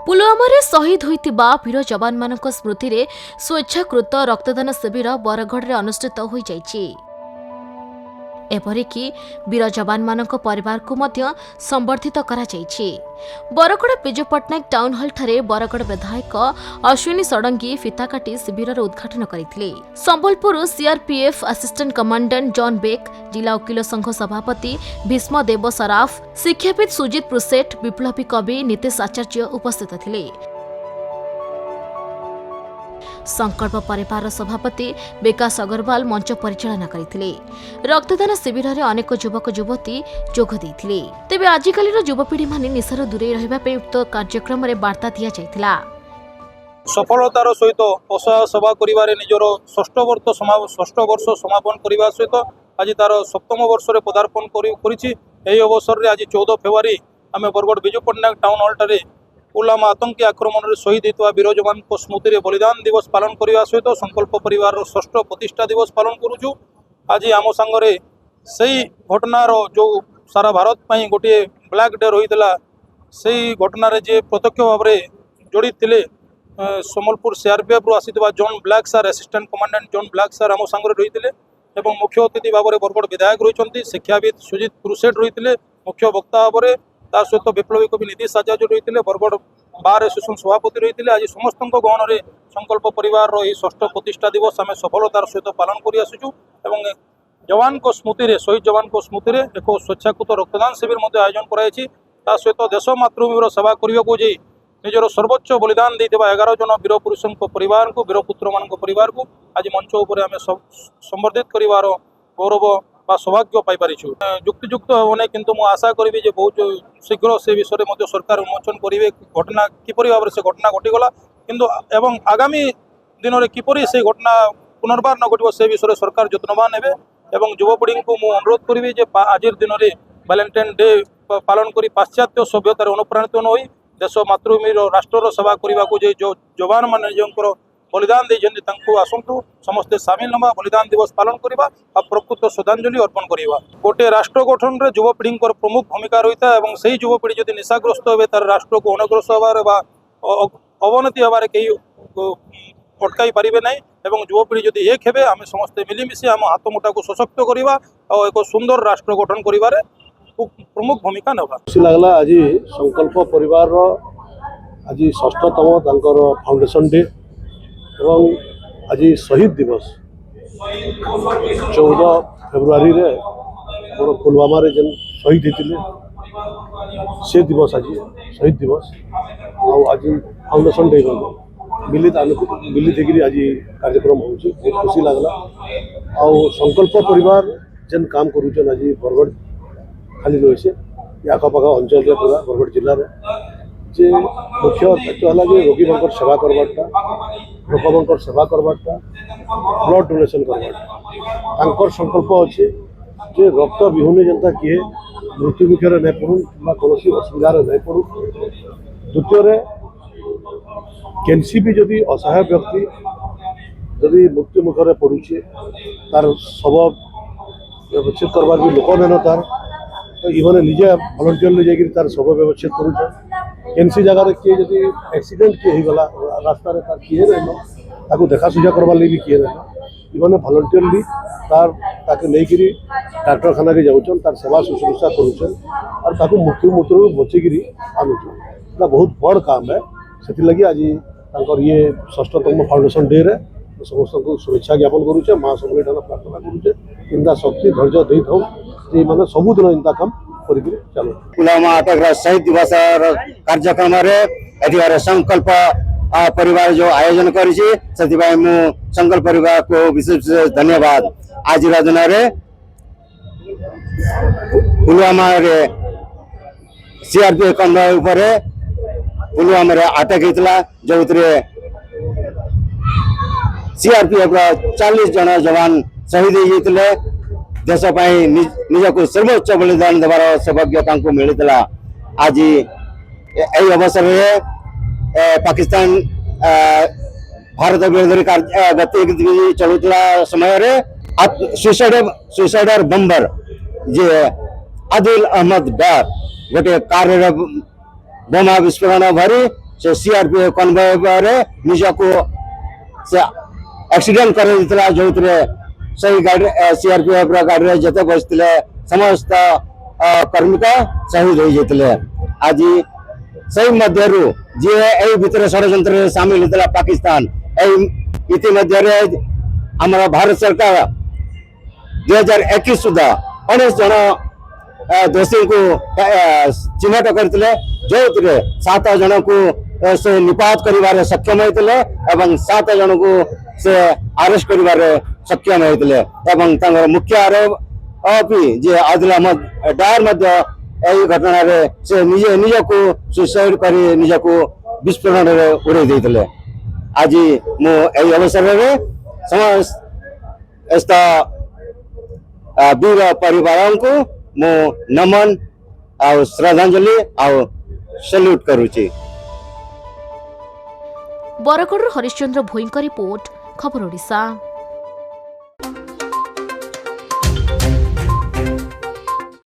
पुलवामारे शहीद होइतिबा वीर जवान मानक स्मृति रे स्वेच्छाकृत रक्तदान शिविर बरगढ़ रे अनुष्ठित होई जाइछि। एपरिकी वीर जवान मानक परिवार को मध्य संबर्धित करा जाइछि। बरगढ़ विजु पट्टनायक टाउन हॉल ठारे बरगढ़ विधायक अश्विनी षडंगी फिता काटी शिविर उद्घाटन करथिले। Sambalpur CRPF assistant commandant John Beck, जिला वकील संघ सभापति भीष्म देव सराफ, शिक्षाविद सुजित प्रुसेट, विप्लवी कवि नीतीश आचार्य उपस्थित थिले। संकल्प परिवार सभापति विकास अग्रवाल मंच परिचालना करथिले। रक्तदान शिविर में अनेक युवक युवती जोग देइथिले। तेबे आजिकालीर युवपीढ़ी माने निशार दूरे रहिबा पे उक्त कार्यक्रम रे वार्ता दिया जायतिला। सफलतार सहित असहाय सेवा करिवारे निजर षष्ठ वर्ष समापन करने सहित आज तार सप्तम वर्ष रे पदार्पण करिछि। एही अवसर रे आज 14 फेब्रुआरी आम बरगढ़ विजु पट्टनायक टाउन हॉल ठारे पुलवामा आतंकी आक्रमण में शहीद होता वीर जवान स्मृति रे बलिदान दिवस पालन करने सहित संकल्प परिवार षष्ठ प्रतिष्ठा दिवस पालन करुचु। आज आम सांगरे सही घटनार जो सारा भारत पाई गोटे ब्लैक डे रही से घटना जे प्रत्यक्ष भाव में जड़ित थे संबलपुर सीआरपीएफ रु आसीथिबा जॉन ब्लैक सार असिस्टेंट कमांडेंट जॉन ब्लैक सार आम सांगरे रही मुख्य अतिथि भाव में बरगढ़ विधायक रही शिक्षाविद सुजित प्रुसेट रही मुख्य वक्ता भाव में तार सहित विप्लवी कवि नीतीश आचार्य रही बरगढ़ बार एसोसिएशन सभापति रही। आज समस्त गहन में संकल्प परिवार षष्ठ प्रतिष्ठा दिवस आम सफलतार सहित पालन कर आसुचु। जवान को स्मृति रे शहीद जवान को स्मृति रे एक स्वेच्छाकृत रक्तदान शिविर आयोजन कराई। सहित देश मातृभूमि सेवा करने को जी निजर सर्वोच्च बलिदान देता 11 जन वीर पुरुषों परिवार को वीर पुत्र मान परिवार को आज मंच उपर आम संबर्धित कर गौरव बा सौभाग्य पाइपारिछु। युक्तियुक्त होने किंतु मु आशा करी जे बहुत शीघ्र से विषय में सरकार उन्मोचन करेंगे घटना किपरि भाव से घटना घटीगला किंतु एवं आगामी दिन में किपरि से घटना पुनर्बार न घटो से विषय सरकार यत्नवान हेबे। एवं युवपीढ़ी को मु अनुरोध करी जे आज दिन में वैलेंटाइन डे पालन करी पाश्चात्य सभ्यतार अनुप्राणित न होई देश मातृभूमि राष्ट्र सेवा करने को जो जवान मान निजंकर बलिदान देते आसतु समस्ते सामिल हवा बलिदान दिवस पालन करवा और प्रकृत श्रद्धांजलि अर्पण करवा। गोटे राष्ट्र गठन में युवपीढ़ी प्रमुख भूमिका रही है और से युवपीढ़ी जब निशाग्रस्त हे तार राष्ट्र को अनग्रस्त हबार अवनति हबार कई अटकाई पारे ना। युवपीढ़ी जब एक हे आम समस्ते मिलमिशि आम हाथमुठा को सशक्त करवा और एक सुंदर राष्ट्र गठन कर प्रमुख भूमिका नेबा। खुशी लगला आज संकल्प परिवार आज षष्ठतम फाउंडेशन डे एवं आज शहीद दिवस 14 फेब्रुआरी रे पुलवामा रे जन शहीद होते से दिवस आज शहीद दिवस आज फाउंडेशन डे मिलित आज कार्यक्रम हो बहुत खुशी लगला। और संकल्प परिवार जन काम करुचन आज बरगढ़ खाली रही आखपाख अंचल पूरा बरगढ़ जिले में जे मुख्य दायित्व है कि रोगी मान सेवा करवाटा लोक सेवा करवाटा ब्लड डोनेशन करवाटा संकल्प अच्छे जे रक्त विहुने जनता किए मृत्यु मुखर नहीं पड़ू कि कौन असुविधार नहीं पड़ू। द्वितीय केनसी भी जदि असहाय व्यक्ति जदि मृत्यु मुखर पड़ुचे तार शव व्यवच्छेद करवार भी लोक नहीं तार तो इन्होंने निजे भलंटियरली जाकर तार शव व्यवच्छेद करुचे। केनसी जगह किए जदि एक्सीडेंट किए गला रास्ता तार किए रहना देखा सुझा करवार भी किए रहना इन्होंने भलंटियरली तार नहीं डाक्तरखाना के जाऊन तार सेवा शुश्रूषा करुचन और मृत्यु बचिकी आनुचन बहुत बड़ काम है। से लगी आज ये षष्ठतम फाउंडेशन डे रे समस्त को शुभेच्छा ज्ञापन करुचे माँ सबले प्रार्थना करुचे इंदा शक्ति धैर्य दे था मैंने सबुदिन इंदा काम चलो। पुलवामा अटक शहीद दिवस कार्यक्रम संकल्प परिवार जो आयोजन कर संकल्प परिवार को विशेष धन्यवाद। आज दिन में पुलवामा सीआरपीएफ उपर पुलवामा अटक होता जो सीआरपीएफ 40 जन जवान शहीद होते देश निज को सर्वोच्च बलिदान देवार सौभाग्य मिलता। आज यही अवसर में पाकिस्तान भारत विरोधी गतिविधि चलुला समय सुसाइडर बम्बर जे आदिल अहमद डार गोटे कार बोमा विस्फोरण भरी से सीआरपीएफ कन्वय निजको से एक्सीडेंट कर जो सही गाड़ी सीआरपीएफ गाड़ी जिते बसते समस्त कर्मिक शहीद हो जाते आज सही मध्य जी यही भितर षड्यंत्र सामिल होता पाकिस्तान इतिमध्य आम भारत सरकार 2021 सुधा 19 जन दोषी को चिन्हट करते जो 7 जन को से निपात कर सक्षम होते 7 जन को से अरेस्ट कर सक्षम होते मुख्य आरोप जे आदिल अहमद डार यही घटना से निजे निज को सुसाइड कर निज को विस्फोरण उड़े देते आज मुझे अवसर में समस्त वीर परिवार को मु नमन आ श्रद्धांजलि आ सैल्यूट करुची। बरगढ़ हरिश्चंद्र भोईଙ୍କ रिपोर्ट खबर ओडिशा।